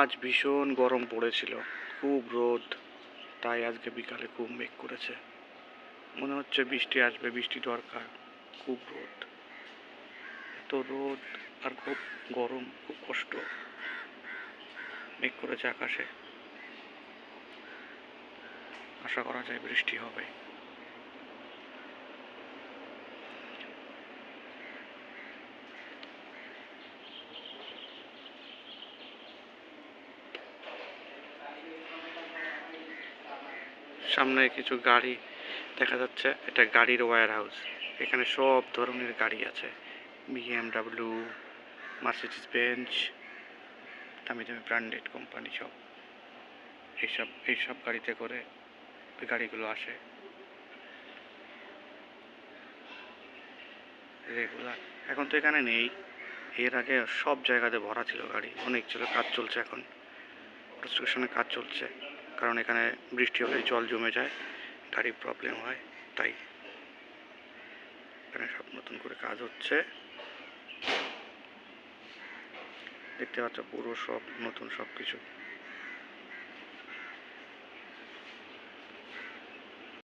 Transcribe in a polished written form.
আজ ভীষণ গরম পড়েছিল, খুব রোদ, তাই আজকে বিকালে খুব মেঘ করেছে। মনে হচ্ছে বৃষ্টি আসবে, বৃষ্টি দরকার। খুব রোদ, এত রোদ আর খুব গরম, খুব কষ্ট। মেঘ করেছে আকাশে, আশা করা যায় বৃষ্টি হবে। সামনে কিছু গাড়ি দেখা যাচ্ছে, এটা গাড়ির ওয়্যার হাউস। এখানে সব ধরনের গাড়ি আছে, BMW, মার্সিডিজ বেঞ্জ, দামি দামি ব্র্যান্ডেড কোম্পানি সব। এইসব গাড়িতে করে গাড়িগুলো আসে রেগুলার। এখন তো এখানে নেই, এর আগে সব জায়গাতে ভরা ছিল গাড়ি, অনেক ছিল। কাজ চলছে এখন, কনস্ট্রাকশনে কাজ চলছে, কারণ এখানে বৃষ্টি হলে জল জমে যায়, গাড়ির প্রবলেম হয়, তাই এখানে সব নতুন করে কাজ হচ্ছে। দেখতে পাচ্ছ পুরো সব নতুন সব কিছু।